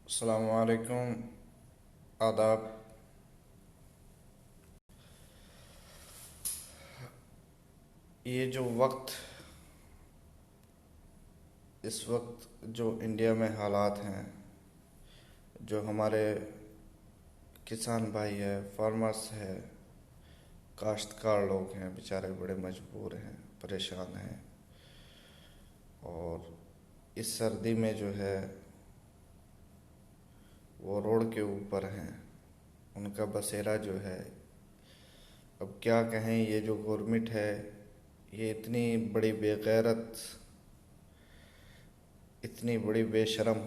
अस्सलामुअलैकुम। आदाब। ये जो वक्त इस वक्त जो इंडिया में हालात हैं, जो हमारे किसान भाई है, फार्मर्स है, काश्तकार लोग हैं, बेचारे बड़े मजबूर हैं, परेशान हैं। और इस सर्दी में जो है वो रोड के ऊपर हैं, उनका बसेरा जो है, अब क्या कहें। ये जो गवर्नमेंट है, ये इतनी बड़ी बेगैरत, इतनी बड़ी बेशरम।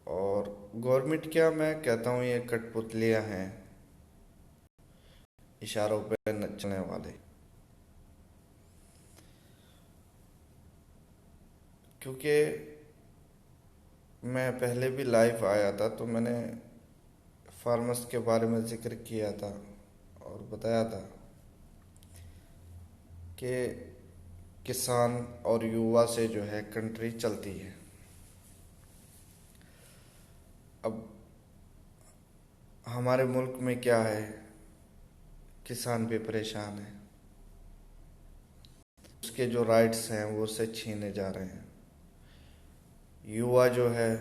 और गवर्नमेंट क्या, मैं कहता हूँ ये कठपुतलियाँ हैं, इशारों पे नचने वाले। क्योंकि मैं पहले भी लाइव आया था तो मैंने फार्मर्स के बारे में जिक्र किया था और बताया था कि किसान और युवा से जो है कंट्री चलती है। अब हमारे मुल्क में क्या है, किसान भी परेशान है, उसके जो राइट्स हैं वो उससे छीने जा रहे हैं। युवा जो है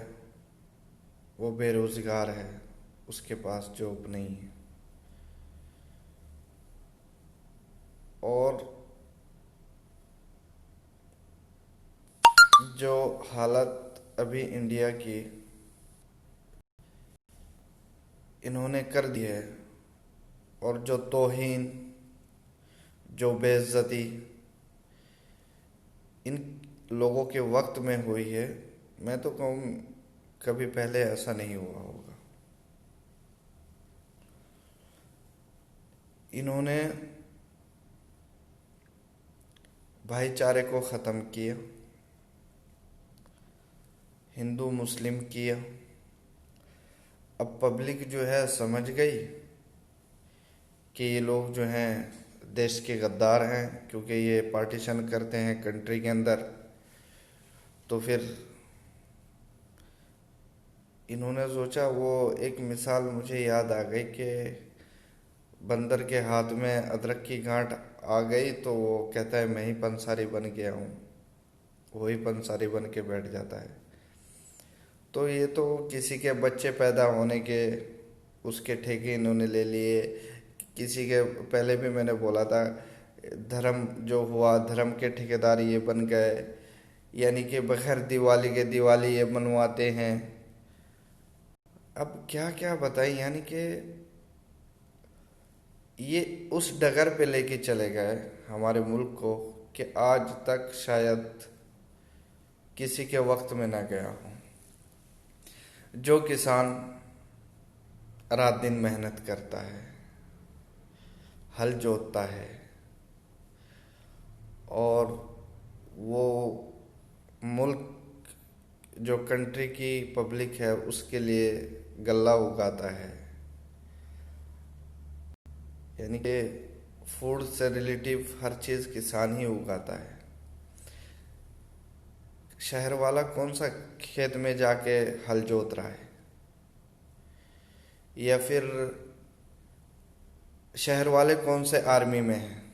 वो बेरोज़गार है, उसके पास जॉब नहीं है। और जो हालत अभी इंडिया की इन्होंने कर दी है, और जो तौहीन, जो बेइज्जती इन लोगों के वक्त में हुई है, मैं तो कहूँ कभी पहले ऐसा नहीं हुआ होगा। इन्होंने भाईचारे को ख़त्म किया, हिंदू मुस्लिम किया। अब पब्लिक जो है समझ गई कि ये लोग जो हैं देश के गद्दार हैं, क्योंकि ये पार्टीशन करते हैं कंट्री के अंदर। तो फिर इन्होंने सोचा, वो एक मिसाल मुझे याद आ गई कि बंदर के हाथ में अदरक की गांठ आ गई तो वो कहता है मैं ही पंसारी बन गया हूँ, वही पंसारी बन के बैठ जाता है। तो ये तो किसी के बच्चे पैदा होने के उसके ठेके इन्होंने ले लिए। किसी के, पहले भी मैंने बोला था, धर्म जो हुआ, धर्म के ठेकेदार ये बन गए, यानी कि बगैर दिवाली के दिवाली ये मनवाते हैं। अब क्या क्या बताएं, यानी कि ये उस डगर पे लेके चले गए हमारे मुल्क को कि आज तक शायद किसी के वक्त में ना गया हो। जो किसान रात दिन मेहनत करता है, हल जोतता है, और वो मुल्क, जो कंट्री की पब्लिक है उसके लिए गल्ला उगाता है, यानी कि फूड से रिलेटिव हर चीज़ किसान ही उगाता है। शहर वाला कौन सा खेत में जाके हल जोत रहा है, या फिर शहर वाले कौन से आर्मी में हैं।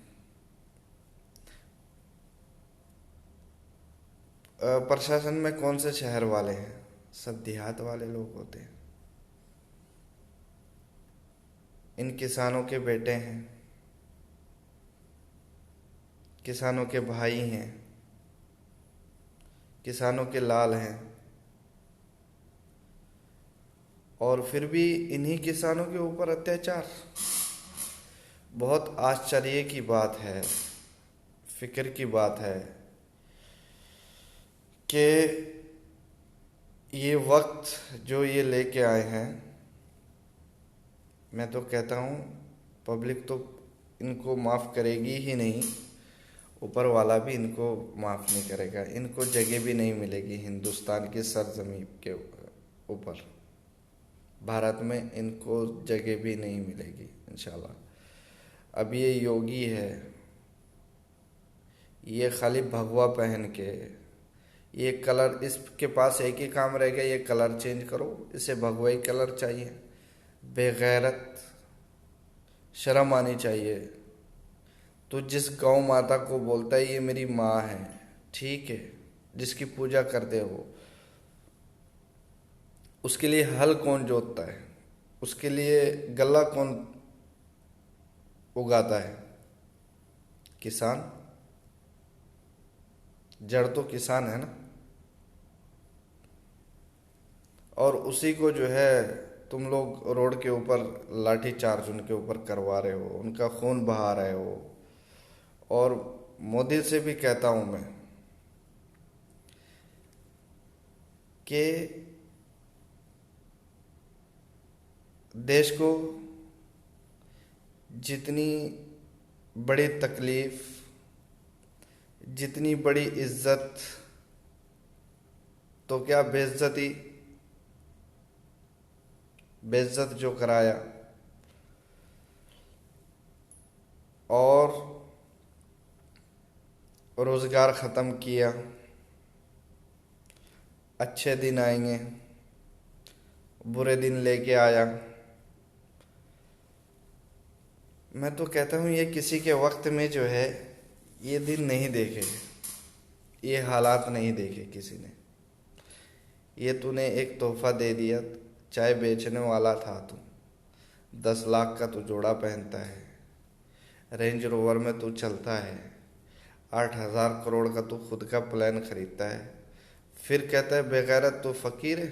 प्रशासन में कौन से शहर वाले हैं, सब देहात वाले लोग होते हैं। इन किसानों के बेटे हैं, किसानों के भाई हैं, किसानों के लाल हैं, और फिर भी इन्हीं किसानों के ऊपर अत्याचार। बहुत आश्चर्य की बात है, फिक्र की बात है कि ये वक्त जो ये लेके आए हैं, मैं तो कहता हूँ पब्लिक तो इनको माफ़ करेगी ही नहीं, ऊपर वाला भी इनको माफ़ नहीं करेगा। इनको जगह भी नहीं मिलेगी हिंदुस्तान की सरजमीन के ऊपर, भारत में इनको जगह भी नहीं मिलेगी इंशाल्लाह। अब ये योगी है, ये खाली भगवा पहन के, ये कलर, इसके पास एक ही काम रह गया, ये कलर चेंज करो, इसे भगवाई कलर चाहिए। बेगैरत, शर्म आनी चाहिए। तो जिस गौ माता को बोलता है ये मेरी माँ है, ठीक है, जिसकी पूजा करते हो, उसके लिए हल कौन जोतता है? उसके लिए गल्ला कौन उगाता है? किसान। जड़ तो किसान है ना। और उसी को जो है तुम लोग रोड के ऊपर लाठी चार्ज उनके ऊपर करवा रहे हो, उनका खून बहा रहे हो। और मोदी से भी कहता हूं मैं कि देश को जितनी बड़ी तकलीफ, जितनी बड़ी इज्जत, तो क्या बेइज्जती, बेइज्जत जो कराया, और रोजगार खत्म किया। अच्छे दिन आएंगे, बुरे दिन लेके आया। मैं तो कहता हूँ ये किसी के वक्त में जो है ये दिन नहीं देखे, ये हालात नहीं देखे किसी ने। ये तूने एक तोहफा दे दिया। चाय बेचने वाला था तू, 10 लाख का तू जोड़ा पहनता है, रेंज रोवर में तू चलता है, 8,000 करोड़ का तू खुद का प्लान खरीदता है, फिर कहता है बेगैरत तू फकीर है।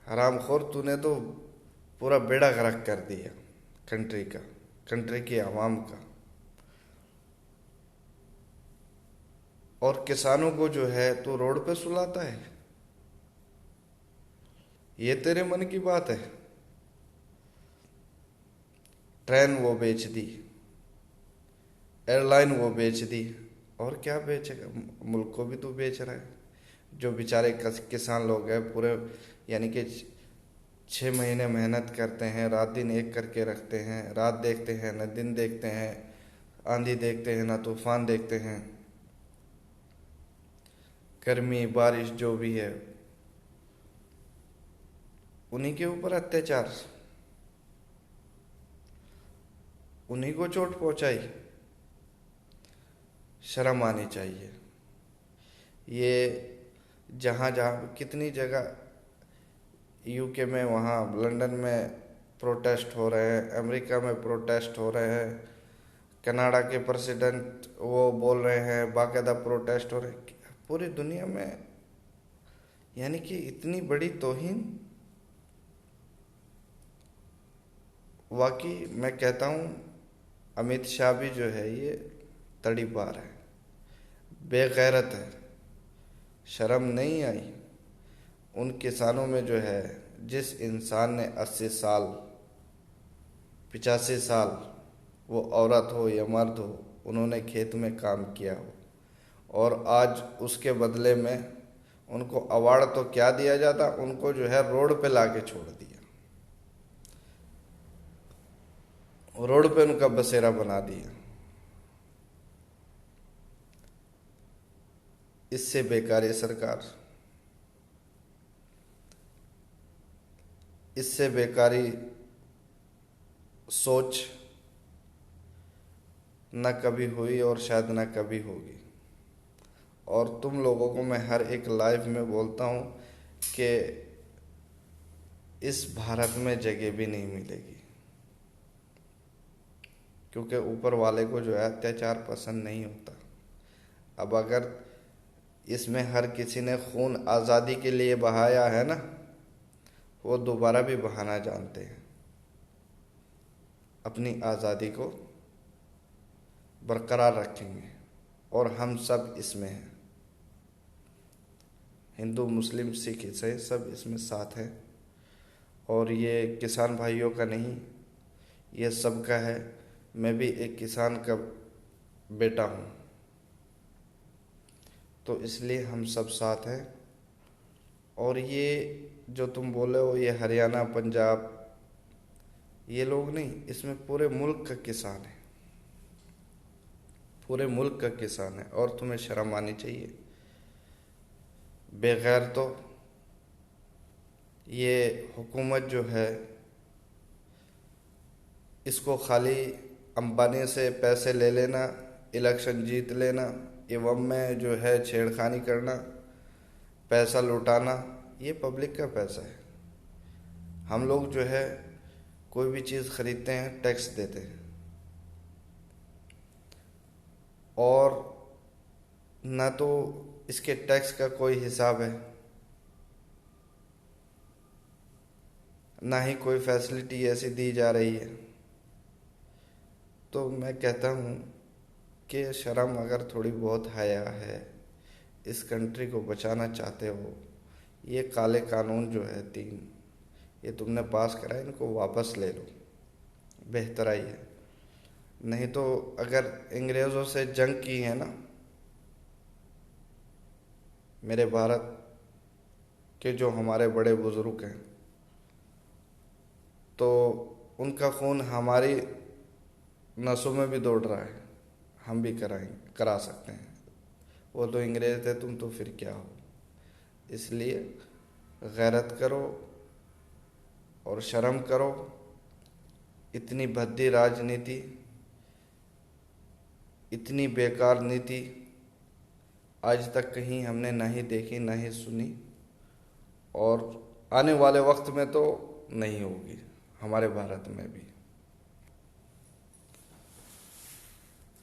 हरामखोर, तूने तो पूरा बेड़ा गर्क कर दिया कंट्री का, कंट्री की आवाम का। और किसानों को जो है तू रोड पे सुलाता है। ये तेरे मन की बात है? ट्रेन वो बेच दी, एयरलाइन वो बेच दी, और क्या बेचेगा? मुल्क को भी तो बेच रहा है। जो बेचारे किसान लोग हैं पूरे, यानी कि 6 महीने मेहनत करते हैं, रात दिन एक करके रखते हैं, रात देखते हैं न दिन देखते हैं, आंधी देखते हैं ना तूफान देखते हैं, गर्मी बारिश जो भी है, उन्हीं के ऊपर अत्याचार, उन्हीं को चोट पहुंचाई। शर्म आनी चाहिए। ये जहाँ जहाँ कितनी जगह, यूके में, वहाँ लंदन में प्रोटेस्ट हो रहे हैं, अमेरिका में प्रोटेस्ट हो रहे हैं, कनाडा के प्रेसिडेंट वो बोल रहे हैं, बाकायदा प्रोटेस्ट हो रहे हैं पूरी दुनिया में। यानी कि इतनी बड़ी तौहीन। वाकई मैं कहता हूँ अमित शाह भी जो है ये तड़ीपार है, बेगैरत है। शर्म नहीं आई उन किसानों में जो है, जिस इंसान ने 80 साल, 85 साल, वो औरत हो या मर्द हो, उन्होंने खेत में काम किया हो, और आज उसके बदले में उनको अवार्ड तो क्या दिया जाता, उनको जो है रोड पे लाके छोड़ दिया, रोड पे उनका बसेरा बना दिया। इससे बेकार है सरकार, इससे बेकारी सोच न कभी हुई और शायद न कभी होगी। और तुम लोगों को मैं हर एक लाइव में बोलता हूँ कि इस भारत में जगह भी नहीं मिलेगी, क्योंकि ऊपर वाले को जो है अत्याचार पसंद नहीं होता। अब अगर इसमें हर किसी ने खून आज़ादी के लिए बहाया है ना, वो दोबारा भी बहाना जानते हैं, अपनी आज़ादी को बरकरार रखेंगे। और हम सब इसमें हैं, हिंदू मुस्लिम सिख ईसाई सब इसमें साथ हैं। और ये किसान भाइयों का नहीं, ये सबका है। मैं भी एक किसान का बेटा हूँ, तो इसलिए हम सब साथ हैं। और ये जो तुम बोले हो ये हरियाणा पंजाब, ये लोग नहीं, इसमें पूरे मुल्क का किसान है, पूरे मुल्क का किसान है और तुम्हें शर्म आनी चाहिए। बेगैर तो ये हुकूमत जो है इसको खाली अंबानी से पैसे ले लेना, इलेक्शन जीत लेना, एवं में जो है छेड़खानी करना, पैसा लुटाना, ये पब्लिक का पैसा है। हम लोग जो है कोई भी चीज़ खरीदते हैं टैक्स देते हैं, और ना तो इसके टैक्स का कोई हिसाब है, ना ही कोई फैसिलिटी ऐसी दी जा रही है। तो मैं कहता हूँ कि शर्म अगर थोड़ी बहुत हया है, इस कंट्री को बचाना चाहते हो, ये काले कानून जो है 3 ये तुमने पास करा, इनको वापस ले लो, बेहतर आई है। नहीं तो अगर अंग्रेज़ों से जंग की है ना मेरे भारत के जो हमारे बड़े बुजुर्ग हैं, तो उनका खून हमारी नसों में भी दौड़ रहा है, हम भी करा सकते हैं। वो तो अंग्रेज़ थे, तुम तो फिर क्या हो। इसलिए गैरत करो और शर्म करो। इतनी भद्दी राजनीति, इतनी बेकार नीति आज तक कहीं हमने नहीं देखी, नहीं सुनी, और आने वाले वक्त में तो नहीं होगी हमारे भारत में भी।